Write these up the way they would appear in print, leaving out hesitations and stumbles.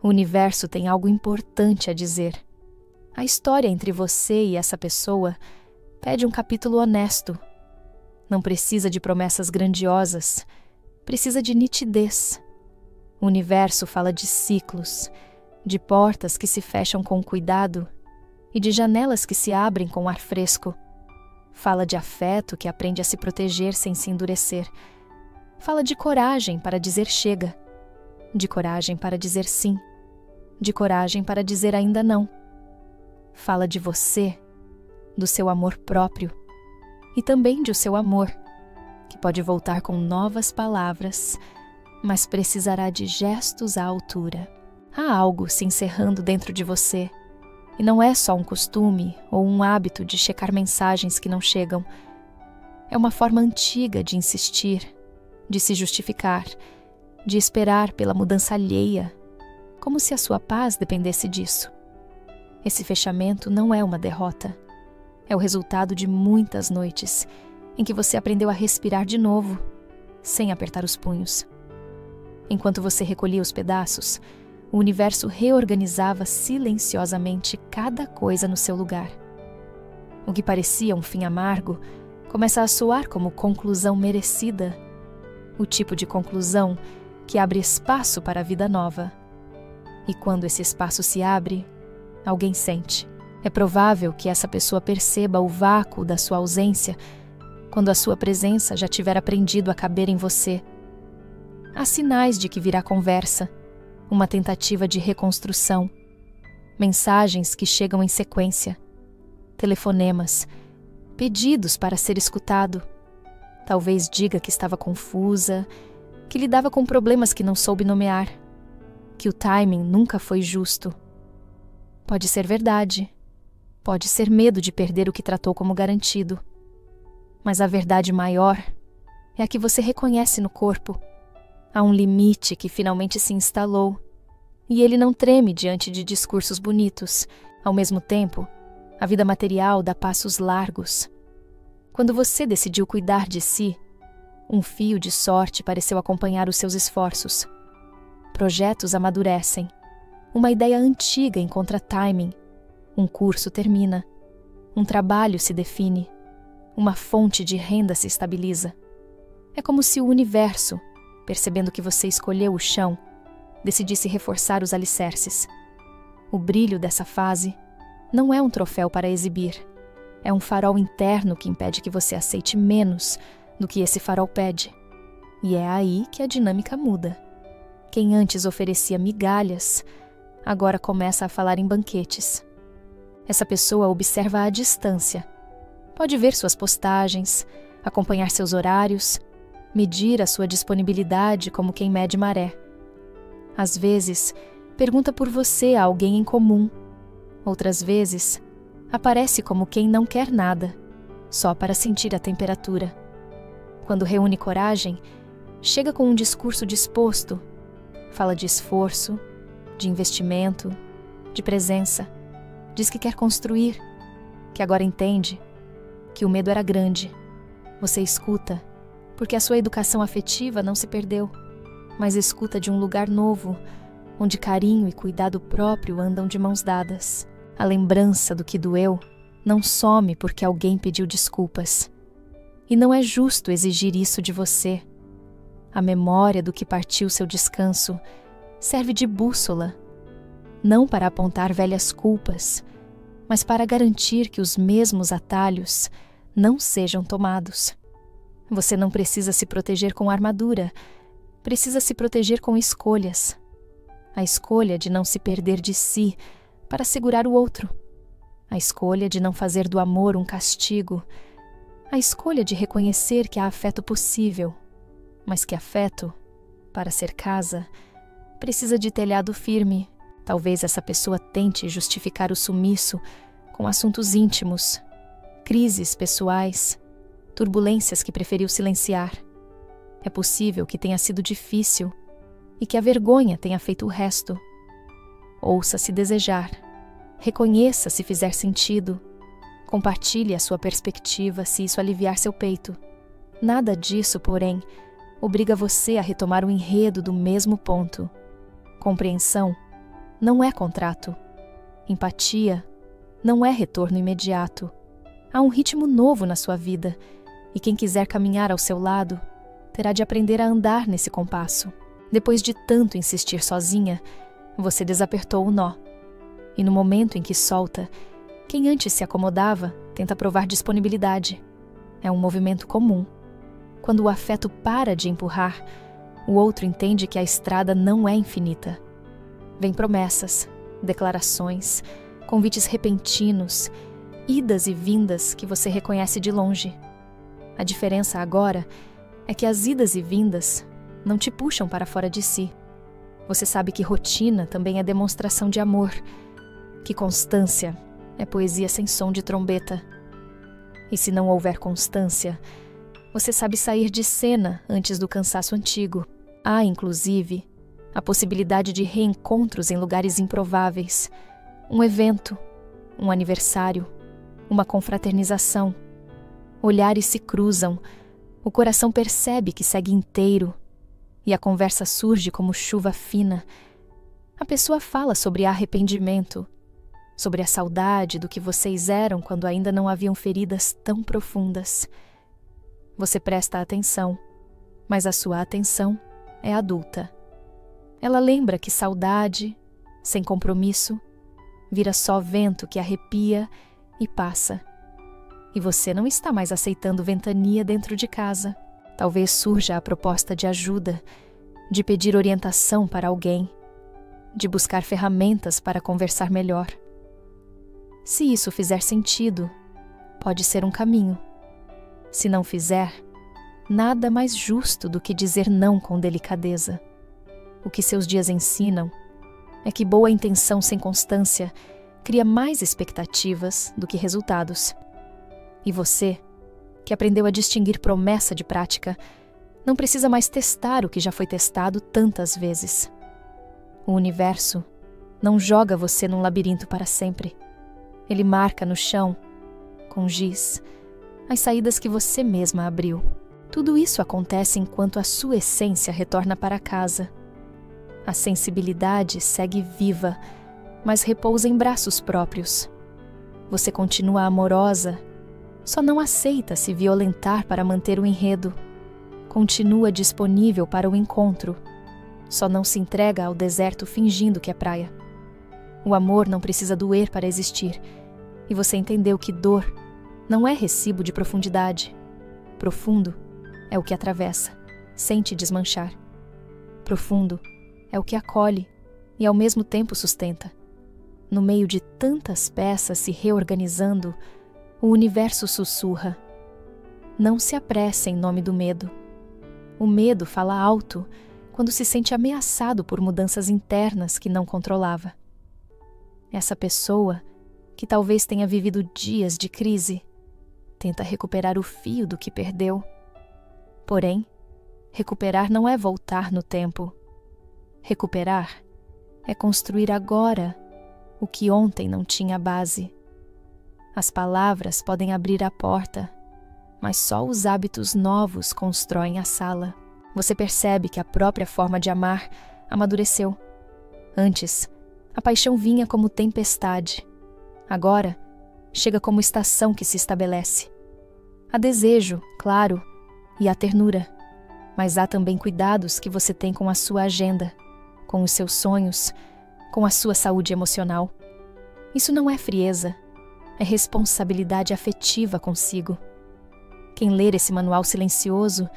O universo tem algo importante a dizer. A história entre você e essa pessoa pede um capítulo honesto. Não precisa de promessas grandiosas, precisa de nitidez. O universo fala de ciclos, de portas que se fecham com cuidado e de janelas que se abrem com ar fresco. Fala de afeto que aprende a se proteger sem se endurecer. Fala de coragem para dizer chega, de coragem para dizer sim, de coragem para dizer ainda não. Fala de você, do seu amor próprio e também de o seu amor, que pode voltar com novas palavras, mas precisará de gestos à altura. Há algo se encerrando dentro de você, e não é só um costume ou um hábito de checar mensagens que não chegam. É uma forma antiga de insistir, de se justificar, de esperar pela mudança alheia, como se a sua paz dependesse disso. Esse fechamento não é uma derrota. É o resultado de muitas noites em que você aprendeu a respirar de novo, sem apertar os punhos. Enquanto você recolhia os pedaços, o universo reorganizava silenciosamente cada coisa no seu lugar. O que parecia um fim amargo começa a soar como conclusão merecida, o tipo de conclusão que abre espaço para a vida nova. E quando esse espaço se abre, alguém sente. É provável que essa pessoa perceba o vácuo da sua ausência quando a sua presença já tiver aprendido a caber em você. Há sinais de que virá conversa, uma tentativa de reconstrução, mensagens que chegam em sequência, telefonemas, pedidos para ser escutado. Talvez diga que estava confusa, que lidava com problemas que não soube nomear, que o timing nunca foi justo. Pode ser verdade, pode ser medo de perder o que tratou como garantido. Mas a verdade maior é a que você reconhece no corpo. Há um limite que finalmente se instalou, e ele não treme diante de discursos bonitos. Ao mesmo tempo, a vida material dá passos largos. Quando você decidiu cuidar de si, um fio de sorte pareceu acompanhar os seus esforços. Projetos amadurecem. Uma ideia antiga encontra timing. Um curso termina. Um trabalho se define. Uma fonte de renda se estabiliza. É como se o universo, percebendo que você escolheu o chão, decidisse reforçar os alicerces. O brilho dessa fase não é um troféu para exibir. É um farol interno que impede que você aceite menos do que esse farol pede. E é aí que a dinâmica muda. Quem antes oferecia migalhas, agora começa a falar em banquetes. Essa pessoa observa à distância. Pode ver suas postagens, acompanhar seus horários, medir a sua disponibilidade como quem mede maré. Às vezes, pergunta por você a alguém em comum. Outras vezes, aparece como quem não quer nada, só para sentir a temperatura. Quando reúne coragem, chega com um discurso disposto. Fala de esforço, de investimento, de presença. Diz que quer construir, que agora entende que o medo era grande. Você escuta, porque a sua educação afetiva não se perdeu, mas escuta de um lugar novo, onde carinho e cuidado próprio andam de mãos dadas. A lembrança do que doeu não some porque alguém pediu desculpas. E não é justo exigir isso de você. A memória do que partiu seu descanso serve de bússola, não para apontar velhas culpas, mas para garantir que os mesmos atalhos não sejam tomados. Você não precisa se proteger com armadura, precisa se proteger com escolhas. A escolha de não se perder de si para segurar o outro. A escolha de não fazer do amor um castigo. A escolha de reconhecer que há afeto possível, mas que afeto, para ser casa, precisa de telhado firme. Talvez essa pessoa tente justificar o sumiço com assuntos íntimos, crises pessoais, turbulências que preferiu silenciar. É possível que tenha sido difícil e que a vergonha tenha feito o resto. Ouça se desejar, reconheça se fizer sentido, compartilhe a sua perspectiva se isso aliviar seu peito. Nada disso, porém, obriga você a retomar o enredo do mesmo ponto. Compreensão não é contrato. Empatia não é retorno imediato. Há um ritmo novo na sua vida, e quem quiser caminhar ao seu lado terá de aprender a andar nesse compasso. Depois de tanto insistir sozinha, você desapertou o nó. E no momento em que solta, quem antes se acomodava tenta provar disponibilidade. É um movimento comum. Quando o afeto para de empurrar, o outro entende que a estrada não é infinita. Vêm promessas, declarações, convites repentinos, idas e vindas que você reconhece de longe. A diferença agora é que as idas e vindas não te puxam para fora de si. Você sabe que rotina também é demonstração de amor, que constância é poesia sem som de trombeta. E se não houver constância, você sabe sair de cena antes do cansaço antigo. Há, inclusive, a possibilidade de reencontros em lugares improváveis. Um evento, um aniversário, uma confraternização. Olhares se cruzam, o coração percebe que segue inteiro e a conversa surge como chuva fina. A pessoa fala sobre arrependimento, sobre a saudade do que vocês eram quando ainda não haviam feridas tão profundas. Você presta atenção, mas a sua atenção é adulta. Ela lembra que saudade, sem compromisso, vira só vento que arrepia e passa. E você não está mais aceitando ventania dentro de casa. Talvez surja a proposta de ajuda, de pedir orientação para alguém, de buscar ferramentas para conversar melhor. Se isso fizer sentido, pode ser um caminho. Se não fizer, nada mais justo do que dizer não com delicadeza. O que seus dias ensinam é que boa intenção sem constância cria mais expectativas do que resultados. E você, que aprendeu a distinguir promessa de prática, não precisa mais testar o que já foi testado tantas vezes. O universo não joga você num labirinto para sempre. Ele marca no chão, com giz, as saídas que você mesma abriu. Tudo isso acontece enquanto a sua essência retorna para casa. A sensibilidade segue viva, mas repousa em braços próprios. Você continua amorosa, só não aceita se violentar para manter o enredo. Continua disponível para o encontro, só não se entrega ao deserto fingindo que é praia. O amor não precisa doer para existir, e você entendeu que dor não é recibo de profundidade. Profundo é o que atravessa, sem te desmanchar. Profundo é o que acolhe e ao mesmo tempo sustenta. No meio de tantas peças se reorganizando, o universo sussurra. Não se apresse em nome do medo. O medo fala alto quando se sente ameaçado por mudanças internas que não controlava. Essa pessoa, que talvez tenha vivido dias de crise, tenta recuperar o fio do que perdeu. Porém, recuperar não é voltar no tempo. Recuperar é construir agora o que ontem não tinha base. As palavras podem abrir a porta, mas só os hábitos novos constroem a sala. Você percebe que a própria forma de amar amadureceu. Antes, a paixão vinha como tempestade. Agora, chega como estação que se estabelece. Há desejo, claro, e há ternura, mas há também cuidados que você tem com a sua agenda, com os seus sonhos, com a sua saúde emocional. Isso não é frieza, é responsabilidade afetiva consigo. Quem ler esse manual silencioso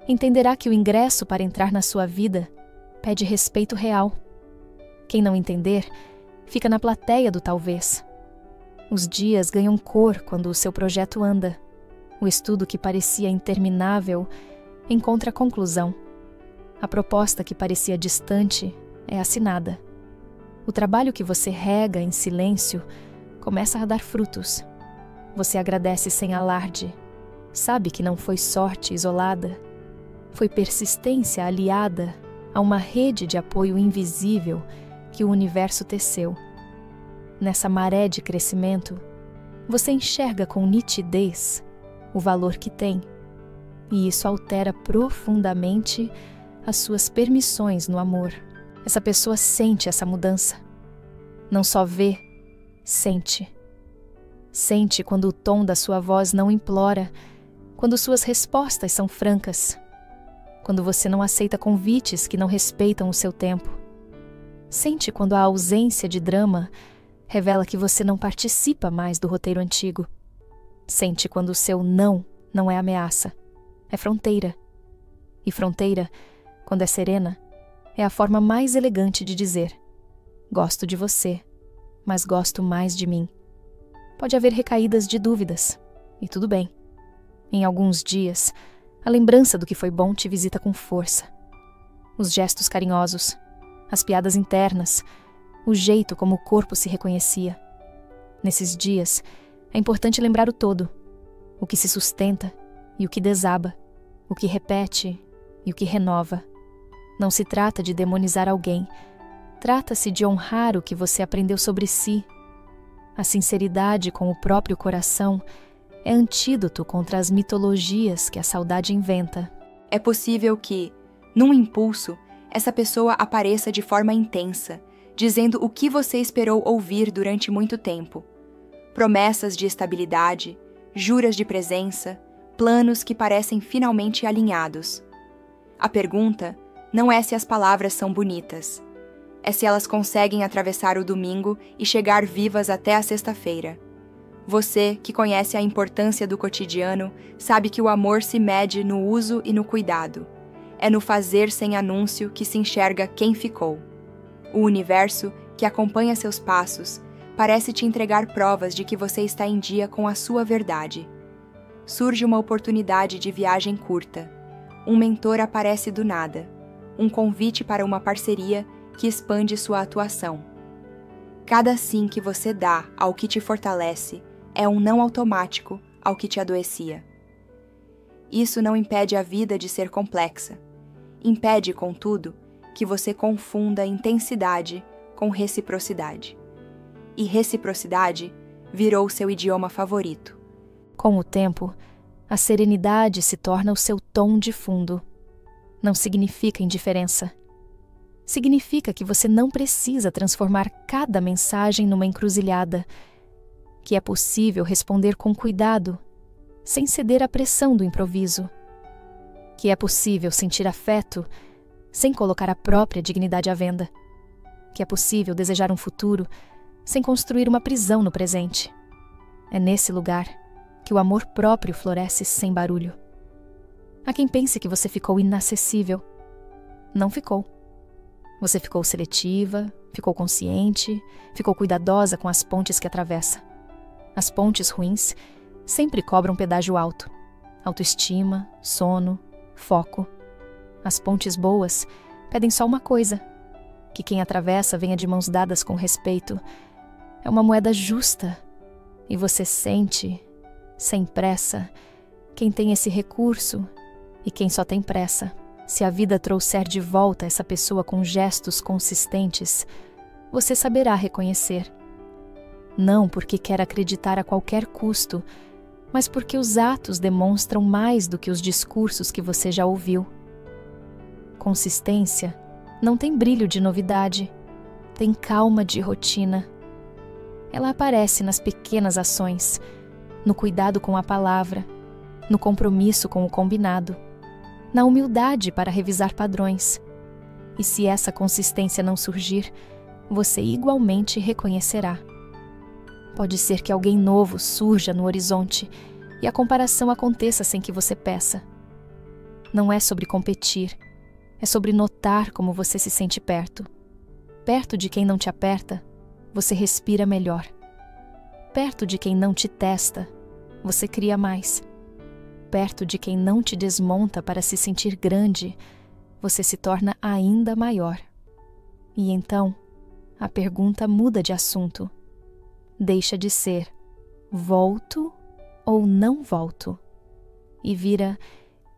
entenderá que o ingresso para entrar na sua vida pede respeito real. Quem não entender, fica na plateia do talvez. Os dias ganham cor quando o seu projeto anda. O estudo que parecia interminável encontra conclusão. A proposta que parecia distante é assinada. O trabalho que você rega em silêncio começa a dar frutos. Você agradece sem alarde. Sabe que não foi sorte isolada. Foi persistência aliada a uma rede de apoio invisível que o universo teceu. Nessa maré de crescimento, você enxerga com nitidez o valor que tem, e isso altera profundamente as suas permissões no amor. Essa pessoa sente essa mudança, Não só vê, sente. Sente quando o tom da sua voz não implora, quando suas respostas são francas, quando você não aceita convites que não respeitam o seu tempo. Sente quando a ausência de drama revela que você não participa mais do roteiro antigo. Sente quando o seu não é ameaça, é fronteira. E fronteira, quando é serena, é a forma mais elegante de dizer: gosto de você, mas gosto mais de mim. Pode haver recaídas de dúvidas, e tudo bem. Em alguns dias, a lembrança do que foi bom te visita com força. Os gestos carinhosos, as piadas internas, o jeito como o corpo se reconhecia. Nesses dias, é importante lembrar o todo, o que se sustenta e o que desaba, o que repete e o que renova. Não se trata de demonizar alguém, trata-se de honrar o que você aprendeu sobre si. A sinceridade com o próprio coração é antídoto contra as mitologias que a saudade inventa. É possível que, num impulso, essa pessoa apareça de forma intensa, dizendo o que você esperou ouvir durante muito tempo. Promessas de estabilidade, juras de presença, planos que parecem finalmente alinhados. A pergunta não é se as palavras são bonitas, é se elas conseguem atravessar o domingo e chegar vivas até a sexta-feira. Você, que conhece a importância do cotidiano, sabe que o amor se mede no uso e no cuidado. É no fazer sem anúncio que se enxerga quem ficou. O universo, que acompanha seus passos, parece te entregar provas de que você está em dia com a sua verdade. Surge uma oportunidade de viagem curta. Um mentor aparece do nada. Um convite para uma parceria que expande sua atuação. Cada sim que você dá ao que te fortalece é um não automático ao que te adoecia. Isso não impede a vida de ser complexa. Impede, contudo, que você confunda intensidade com reciprocidade. E reciprocidade virou seu idioma favorito. Com o tempo, a serenidade se torna o seu tom de fundo. Não significa indiferença. Significa que você não precisa transformar cada mensagem numa encruzilhada, que é possível responder com cuidado, sem ceder à pressão do improviso, que é possível sentir afeto sem colocar a própria dignidade à venda, que é possível desejar um futuro sem construir uma prisão no presente. É nesse lugar que o amor próprio floresce sem barulho. Há quem pense que você ficou inacessível. Não ficou. Você ficou seletiva, ficou consciente, ficou cuidadosa com as pontes que atravessa. As pontes ruins sempre cobram pedágio alto. Autoestima, sono, foco. As pontes boas pedem só uma coisa: que quem atravessa venha de mãos dadas com respeito. É uma moeda justa. E você sente, sem pressa, quem tem esse recurso e quem só tem pressa. Se a vida trouxer de volta essa pessoa com gestos consistentes, você saberá reconhecer. Não porque quer acreditar a qualquer custo, mas porque os atos demonstram mais do que os discursos que você já ouviu. Consistência não tem brilho de novidade, tem calma de rotina. Ela aparece nas pequenas ações, no cuidado com a palavra, no compromisso com o combinado, na humildade para revisar padrões. E se essa consistência não surgir, você igualmente reconhecerá. Pode ser que alguém novo surja no horizonte e a comparação aconteça sem que você peça. Não é sobre competir, é sobre notar como você se sente perto. Perto de quem não te aperta, você respira melhor. Perto de quem não te testa, você cria mais. Perto de quem não te desmonta para se sentir grande, você se torna ainda maior. E então, a pergunta muda de assunto. Deixa de ser volto ou não volto e vira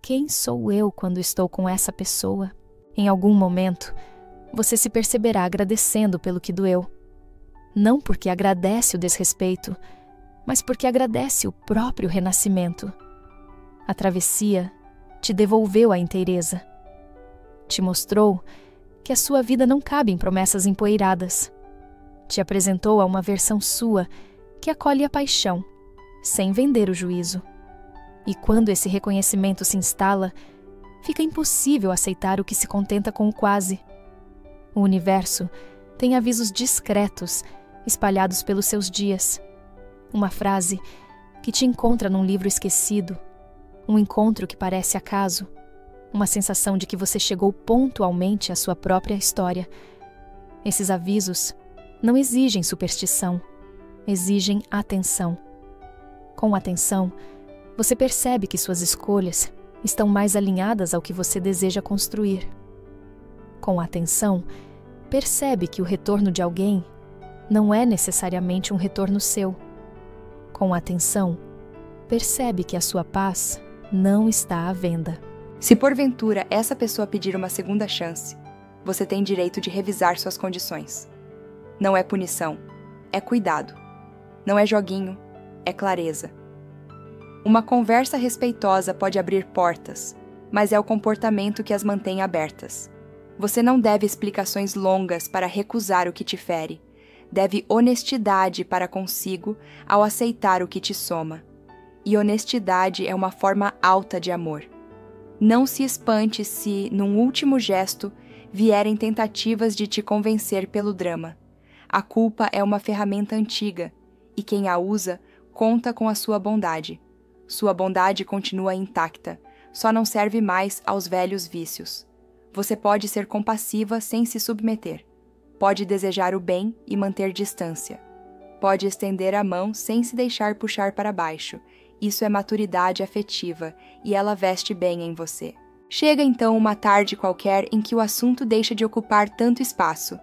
quem sou eu quando estou com essa pessoa. Em algum momento, você se perceberá agradecendo pelo que doeu. Não porque agradece o desrespeito, mas porque agradece o próprio renascimento. A travessia te devolveu a inteireza. Te mostrou que a sua vida não cabe em promessas empoeiradas. Te apresentou a uma versão sua que acolhe a paixão, sem vender o juízo. E quando esse reconhecimento se instala, fica impossível aceitar o que se contenta com o quase. O universo tem avisos discretos espalhados pelos seus dias. Uma frase que te encontra num livro esquecido, um encontro que parece acaso, uma sensação de que você chegou pontualmente à sua própria história. Esses avisos não exigem superstição, exigem atenção. Com atenção, você percebe que suas escolhas estão mais alinhadas ao que você deseja construir. Com atenção, percebe que o retorno de alguém não é necessariamente um retorno seu. Com atenção, percebe que a sua paz não está à venda. Se porventura essa pessoa pedir uma segunda chance, você tem direito de revisar suas condições. Não é punição, é cuidado. Não é joguinho, é clareza. Uma conversa respeitosa pode abrir portas, mas é o comportamento que as mantém abertas. Você não deve explicações longas para recusar o que te fere. Deve honestidade para consigo ao aceitar o que te soma. E honestidade é uma forma alta de amor. Não se espante se, num último gesto, vierem tentativas de te convencer pelo drama. A culpa é uma ferramenta antiga, e quem a usa conta com a sua bondade. Sua bondade continua intacta, só não serve mais aos velhos vícios. Você pode ser compassiva sem se submeter. Pode desejar o bem e manter distância. Pode estender a mão sem se deixar puxar para baixo. Isso é maturidade afetiva, e ela veste bem em você. Chega então uma tarde qualquer em que o assunto deixa de ocupar tanto espaço.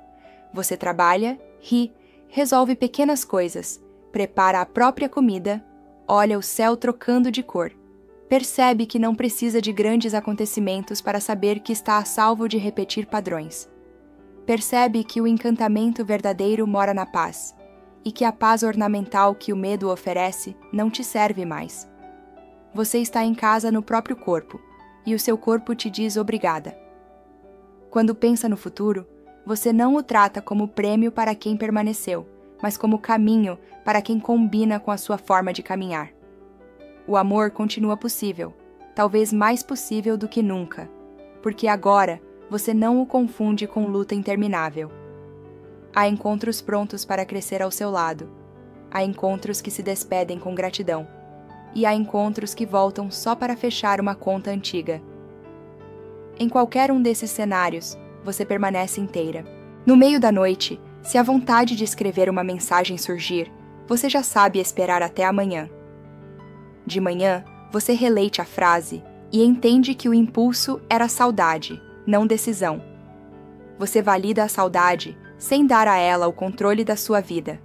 Você trabalha, ri, resolve pequenas coisas, prepara a própria comida, olha o céu trocando de cor. Percebe que não precisa de grandes acontecimentos para saber que está a salvo de repetir padrões. Percebe que o encantamento verdadeiro mora na paz, e que a paz ornamental que o medo oferece não te serve mais. Você está em casa no próprio corpo, e o seu corpo te diz obrigada. Quando pensa no futuro, você não o trata como prêmio para quem permaneceu, mas como caminho para quem combina com a sua forma de caminhar. O amor continua possível, talvez mais possível do que nunca, porque agora você não o confunde com luta interminável. Há encontros prontos para crescer ao seu lado, há encontros que se despedem com gratidão, e há encontros que voltam só para fechar uma conta antiga. Em qualquer um desses cenários, você permanece inteira. No meio da noite, se a vontade de escrever uma mensagem surgir, você já sabe esperar até amanhã. De manhã, você releite a frase e entende que o impulso era saudade, não decisão. Você valida a saudade sem dar a ela o controle da sua vida.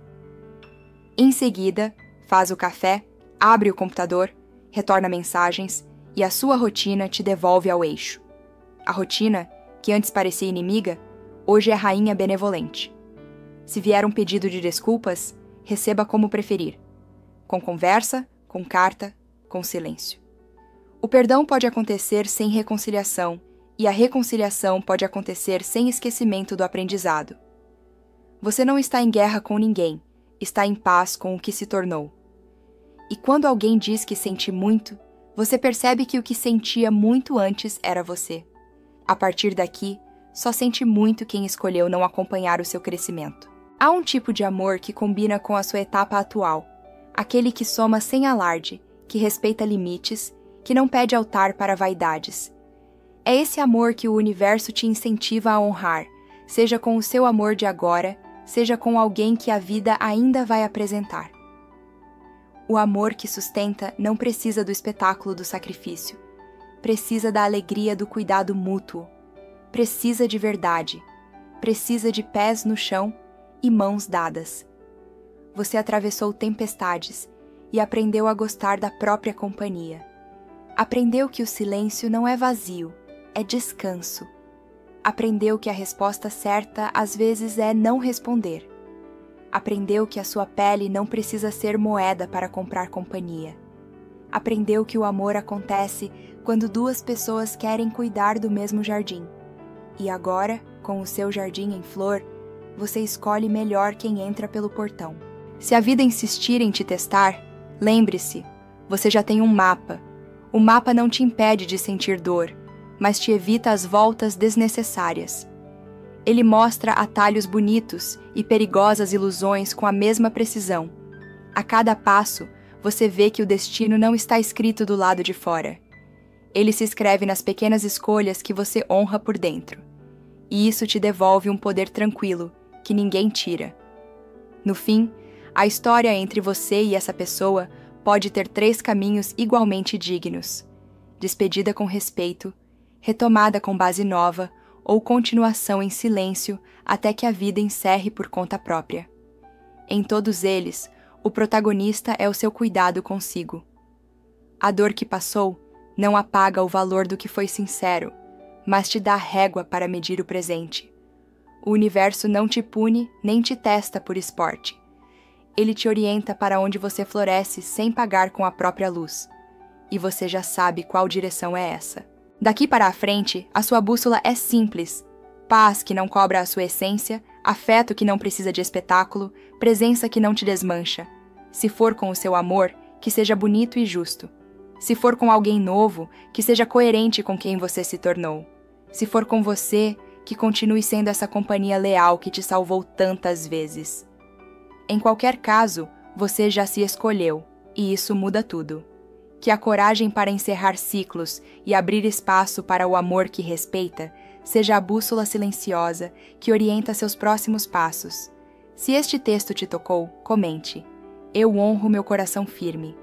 Em seguida, faz o café, abre o computador, retorna mensagens e a sua rotina te devolve ao eixo. A rotina, que antes parecia inimiga, hoje é rainha benevolente. Se vier um pedido de desculpas, receba como preferir. Com conversa, com carta, com silêncio. O perdão pode acontecer sem reconciliação, e a reconciliação pode acontecer sem esquecimento do aprendizado. Você não está em guerra com ninguém, está em paz com o que se tornou. E quando alguém diz que sente muito, você percebe que o que sentia muito antes era você. A partir daqui, só sente muito quem escolheu não acompanhar o seu crescimento. Há um tipo de amor que combina com a sua etapa atual, aquele que soma sem alarde, que respeita limites, que não pede altar para vaidades. É esse amor que o universo te incentiva a honrar, seja com o seu amor de agora, seja com alguém que a vida ainda vai apresentar. O amor que sustenta não precisa do espetáculo do sacrifício. Precisa da alegria do cuidado mútuo. Precisa de verdade. Precisa de pés no chão e mãos dadas. Você atravessou tempestades e aprendeu a gostar da própria companhia. Aprendeu que o silêncio não é vazio, é descanso. Aprendeu que a resposta certa às vezes é não responder. Aprendeu que a sua pele não precisa ser moeda para comprar companhia. Aprendeu que o amor acontece quando duas pessoas querem cuidar do mesmo jardim. E agora, com o seu jardim em flor, você escolhe melhor quem entra pelo portão. Se a vida insistir em te testar, lembre-se, você já tem um mapa. O mapa não te impede de sentir dor, mas te evita as voltas desnecessárias. Ele mostra atalhos bonitos e perigosas ilusões com a mesma precisão. A cada passo, você vê que o destino não está escrito do lado de fora. Ele se escreve nas pequenas escolhas que você honra por dentro. E isso te devolve um poder tranquilo, que ninguém tira. No fim, a história entre você e essa pessoa pode ter 3 caminhos igualmente dignos: despedida com respeito, retomada com base nova ou continuação em silêncio até que a vida encerre por conta própria. Em todos eles, o protagonista é o seu cuidado consigo. A dor que passou não apaga o valor do que foi sincero, mas te dá régua para medir o presente. O universo não te pune nem te testa por esporte. Ele te orienta para onde você floresce sem pagar com a própria luz. E você já sabe qual direção é essa. Daqui para a frente, a sua bússola é simples: paz que não cobra a sua essência, afeto que não precisa de espetáculo, presença que não te desmancha. Se for com o seu amor, que seja bonito e justo. Se for com alguém novo, que seja coerente com quem você se tornou. Se for com você, que continue sendo essa companhia leal que te salvou tantas vezes. Em qualquer caso, você já se escolheu, e isso muda tudo. Que a coragem para encerrar ciclos e abrir espaço para o amor que respeita seja a bússola silenciosa que orienta seus próximos passos. Se este texto te tocou, comente. Eu honro meu coração firme.